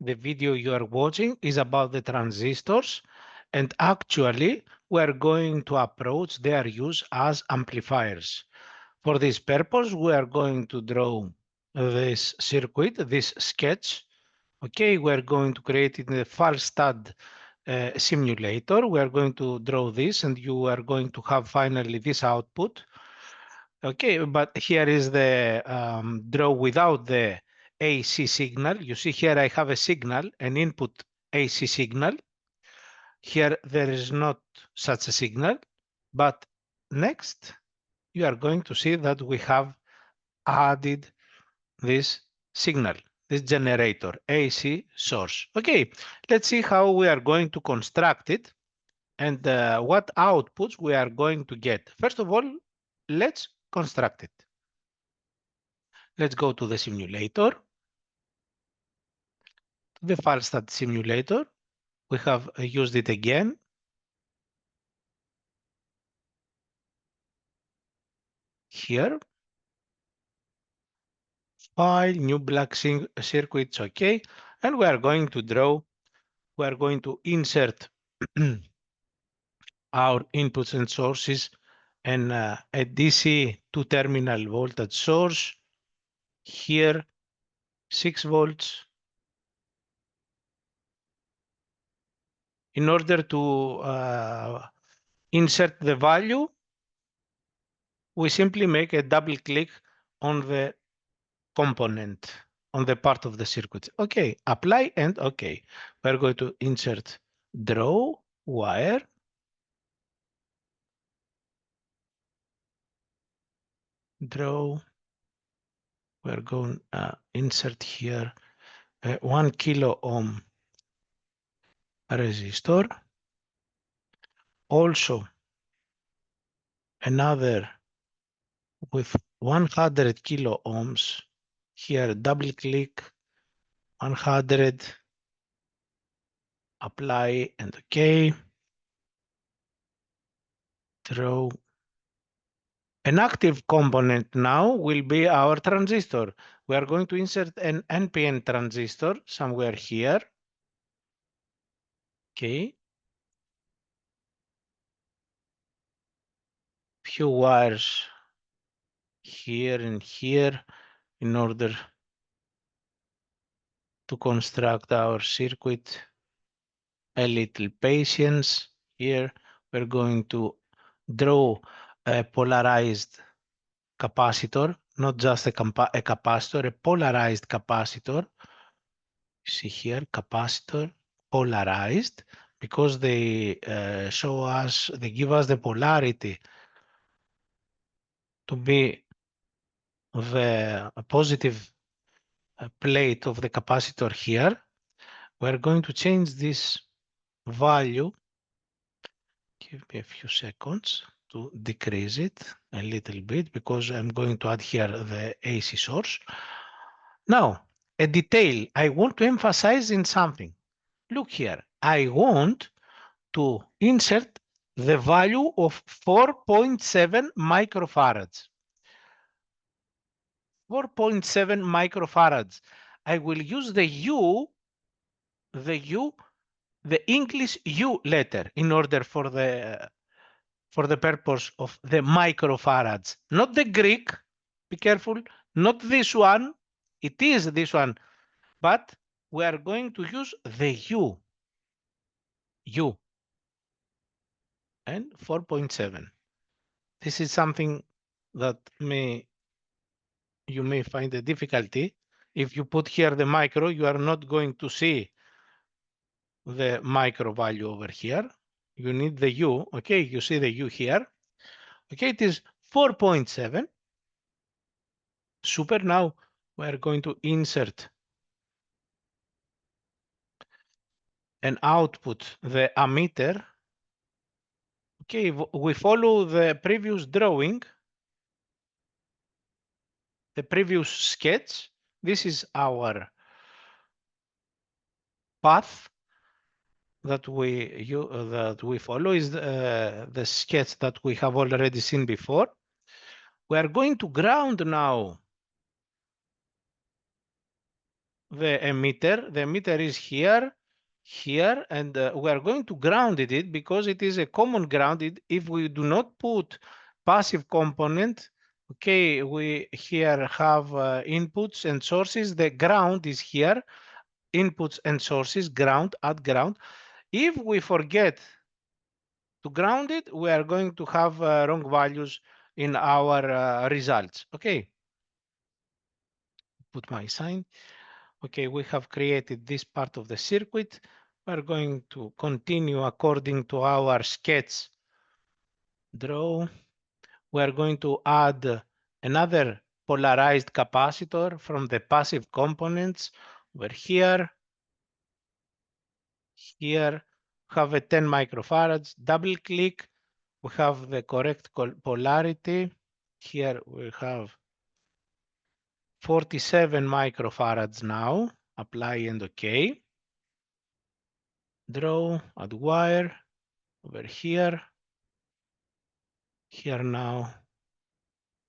the video you are watching is about the transistors, and actually we are going to approach their use as amplifiers. For this purpose, we are going to draw this circuit, this sketch. Okay, we're going to create it in the Falstad simulator. We are going to draw this, and you are going to have finally this output. Okay, but here is the draw without the AC signal. You see here I have a signal, an input AC signal. Here there is not such a signal, but next you are going to see that we have added this signal, this generator, AC source. Okay, let's see how we are going to construct it and what outputs we are going to get. First of all, let's construct it. Let's go to the simulator, the Falstad simulator. We have used it again. Here, file, new black circuits, okay. And we are going to draw, we are going to insert our inputs and sources and a DC two-terminal voltage source. Here, 6 volts. In order to insert the value, we simply make a double click on the component, on the part of the circuit. Okay, apply and okay. We're going to insert draw wire. Draw. We're going to insert here a 1 kilo ohm resistor. Also, another with 100 kilo ohms. Here, double click, 100, apply, and okay. Draw. An active component now will be our transistor. We are going to insert an NPN transistor somewhere here. Okay. Few wires here and here in order to construct our circuit. A little patience here. We're going to draw a polarized capacitor, not just a capacitor, a polarized capacitor. See here, capacitor polarized, because they show us, they give us the polarity to be the positive plate of the capacitor here. We're going to change this value. Give me a few seconds to decrease it a little bit because I'm going to add here the AC source. Now, a detail I want to emphasize in something. Look here, I want to insert the value of 4.7 microfarads. 4.7 microfarads. I will use the U, the English U letter in order for the purpose of the microfarads, not the Greek. Be careful, not this one. It is this one, but we are going to use the U. U and 4.7. This is something that you may find a difficulty. If you put here the micro, you are not going to see the micro value over here. You need the U, okay? You see the U here. Okay, it is 4.7. Super, now we're going to insert an output, the ammeter. Okay, we follow the previous drawing, the previous sketch. This is our path that we follow, is the sketch that we have already seen before. We are going to ground now the emitter. The emitter is here, here, and we are going to ground it because it is a common ground. If we do not put passive component, okay, we here have inputs and sources. The ground is here, inputs and sources, ground, at ground. If we forget to ground it, we are going to have wrong values in our results. Okay, put my sign. Okay, we have created this part of the circuit. We're going to continue according to our sketch draw. We're going to add another polarized capacitor from the passive components over here. Here have a 10 microfarads. Double click. We have the correct polarity. Here we have 47 microfarads now. Apply and OK. Draw, add wire over here. Here now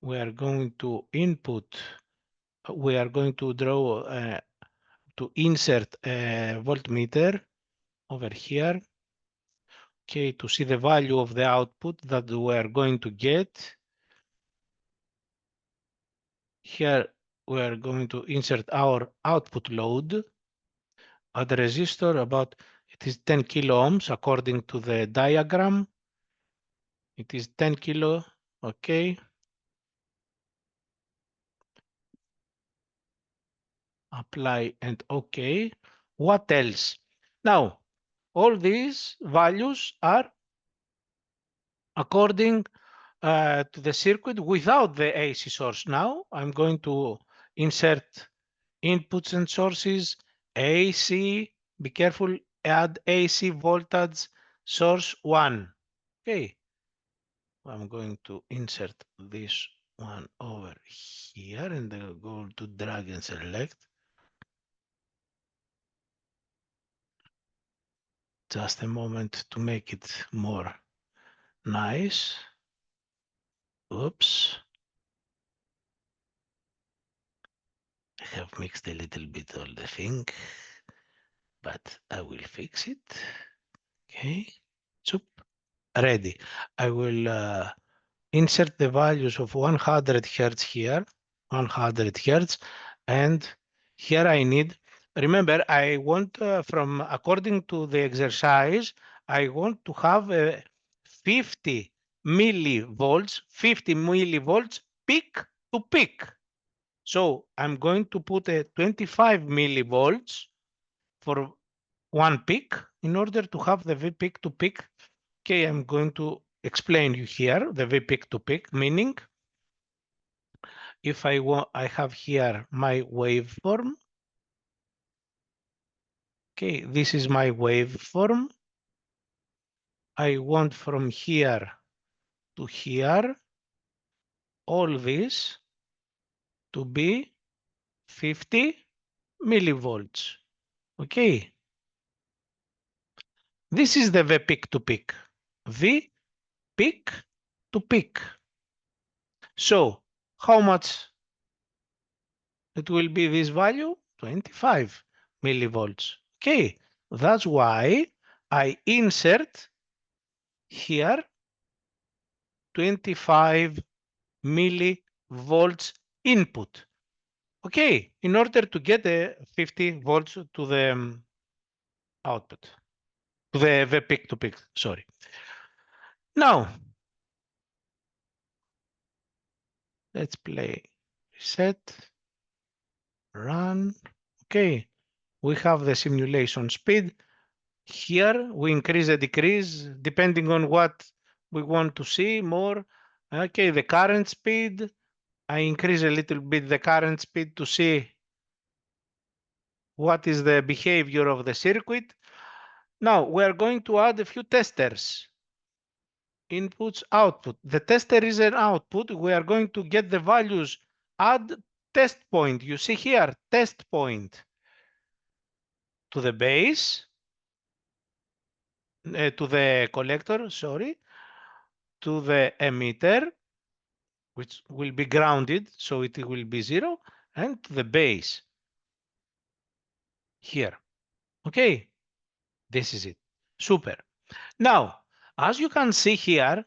we are going to input, we are going to draw, to insert a voltmeter over here. Okay, to see the value of the output that we are going to get. Here we are going to insert our output load at the resistor about, it is 10 kilo ohms according to the diagram. It is 10 kilo, okay. Apply and okay. What else? Now, all these values are according to the circuit without the AC source. Now I'm going to insert inputs and sources, AC, be careful, add AC voltage source 1. Okay, I'm going to insert this one over here and then go to drag and select. Just a moment to make it more nice. Oops. I have mixed a little bit all the thing, but I will fix it. Okay. Soup. Ready. I will insert the values of 100 Hertz here, 100 Hertz, and here I need, remember, I want from, according to the exercise, I want to have a 50 millivolts, 50 millivolts peak to peak. So I'm going to put a 25 millivolts for one peak in order to have the V peak to peak. Okay, I'm going to explain you here the V peak to peak, meaning if I want, I have here my waveform. Okay, this is my waveform. I want from here to here, all this to be 50 millivolts. Okay, this is the V peak to peak. V peak to peak. So how much it will be this value? 25 millivolts. Okay, that's why I insert here 25 millivolts input. Okay, in order to get the 50 volts to the output, to the peak to peak, sorry. Now, let's play, reset, run. Okay, we have the simulation speed. Here we increase or decrease depending on what we want to see more. Okay, the current speed, I increase a little bit the current speed to see what is the behavior of the circuit. Now we are going to add a few testers. Inputs, output. The tester is an output. We are going to get the values. Add test point. You see here, test point to the base, to the collector, sorry, to the emitter, which will be grounded, so it will be 0, and to the base. here. Okay, this is it. Super. Now, as you can see here,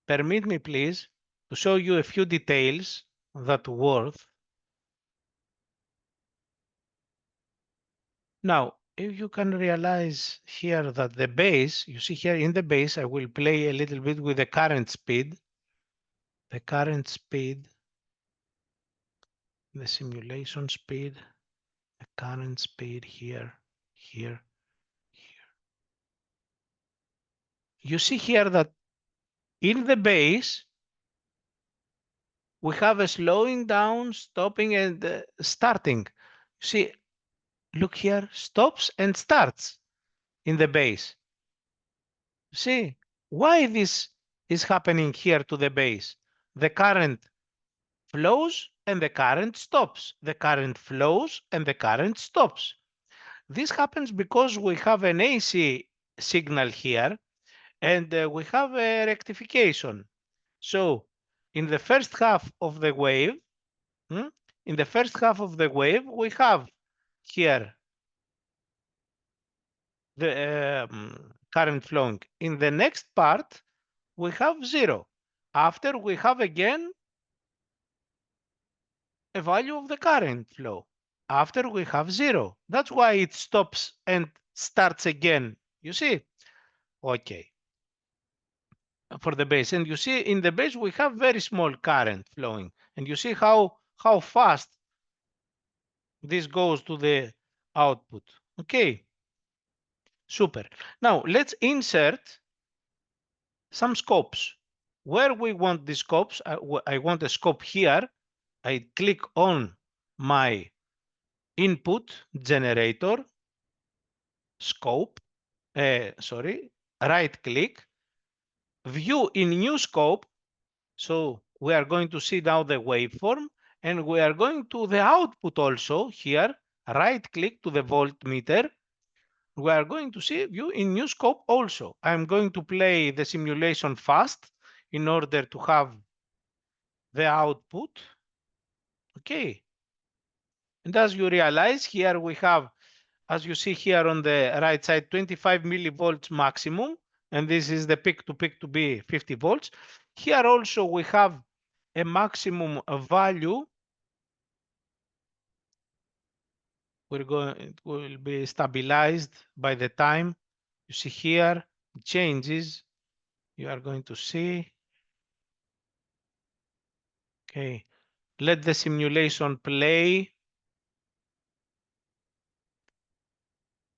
permit me please to show you a few details that worth. Now, if you can realize here that the base, you see here in the base, I will play a little bit with the current speed. The current speed, the simulation speed, the current speed here, here, here. You see here that in the base, we have a slowing down, stopping, and starting. See, look here, stops and starts in the base. See, why this is happening here to the base? The current flows and the current stops. The current flows and the current stops. This happens because we have an AC signal here and we have a rectification. So in the first half of the wave, in the first half of the wave, we have here the current flowing. In the next part, we have zero. After we have again a value of the current flow. After we have zero. That's why it stops and starts again. You see? Okay. For the base. And you see in the base, we have very small current flowing. And you see how fast this goes to the output. Okay. Super. Now let's insert some scopes. Where we want the scopes, I want a scope here. I click on my input generator scope, right click, view in new scope. So we are going to see now the waveform and we are going to the output also here, right click to the voltmeter. We are going to see view in new scope also. I'm going to play the simulation fast in order to have the output. Okay. And as you realize here we have, as you see here on the right side, 25 millivolts maximum. And this is the peak to be 50 volts. Here also we have a maximum value. It will be stabilized by the time. You see here, it changes. You are going to see. Okay, let the simulation play.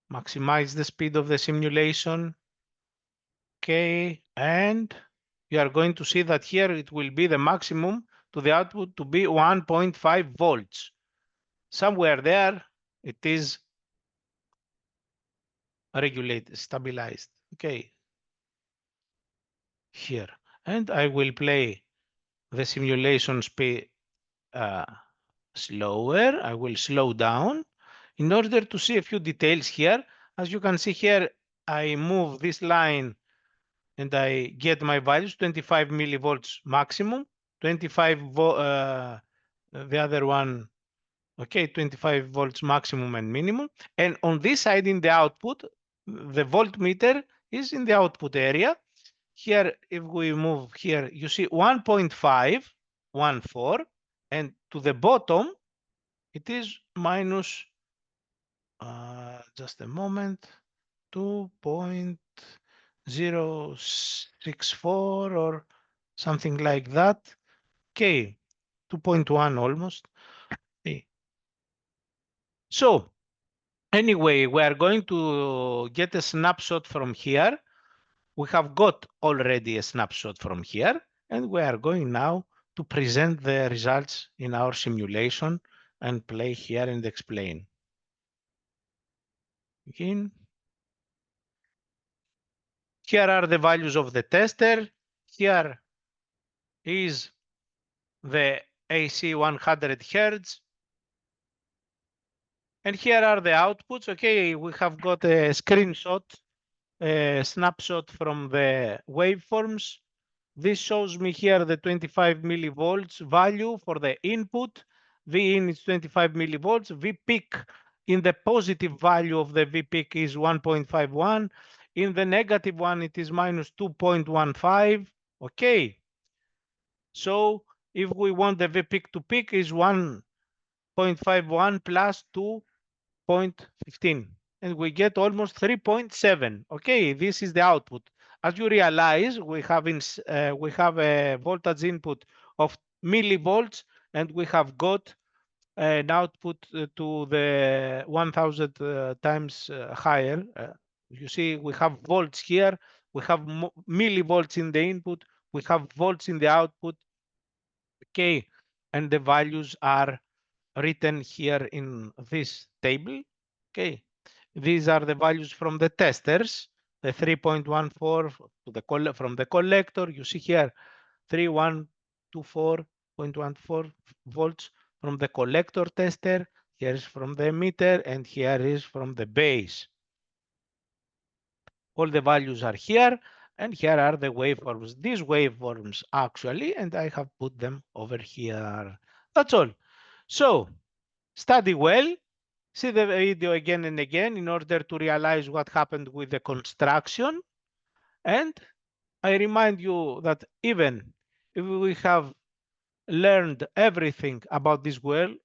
Maximize the speed of the simulation. Okay, and you are going to see that here it will be the maximum to the output to be 1.5 volts. Somewhere there, it is regulated, stabilized. Okay, here. And I will play the simulation speed slower. I will slow down in order to see a few details here. As you can see here, I move this line and I get my values, 25 millivolts maximum, 25 the other one, okay, 25 volts maximum and minimum. And on this side in the output, the voltmeter is in the output area. Here, if we move here, you see 1.5, 1.4, and to the bottom, it is minus, just a moment, 2.064 or something like that. Okay, 2.1 almost. Okay. So anyway, we are going to get a snapshot from here. We have got already a snapshot from here, and we are going now to present the results in our simulation and play here and explain. Begin. Here are the values of the tester. Here is the AC 100 Hertz. And here are the outputs. Okay, we have got a screenshot, a snapshot from the waveforms. This shows me here the 25 millivolts value for the input. V in is 25 millivolts. V peak In the positive value of the V peak is 1.51. In the negative one, it is minus 2.15. Okay. So if we want the V peak to peak is 1.51 plus 2.15, and we get almost 3.7. Okay, this is the output. As you realize, we have a voltage input of millivolts, and we have got an output to the 1000 times higher. You see, we have volts here, we have millivolts in the input, we have volts in the output. Okay, and the values are written here in this table. Okay, these are the values from the testers, the 3.14 to the from the collector. You see here 3124.14 volts from the collector tester. Here is from the emitter, and here is from the base. All the values are here, and here are the waveforms. These waveforms actually, and I have put them over here. That's all. So study well, see the video again and again in order to realize what happened with the construction. And I remind you that even if we have learned everything about this world,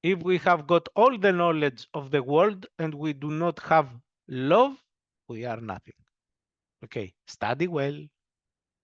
if we have got all the knowledge of the world and we do not have love, we are nothing. Okay, study well.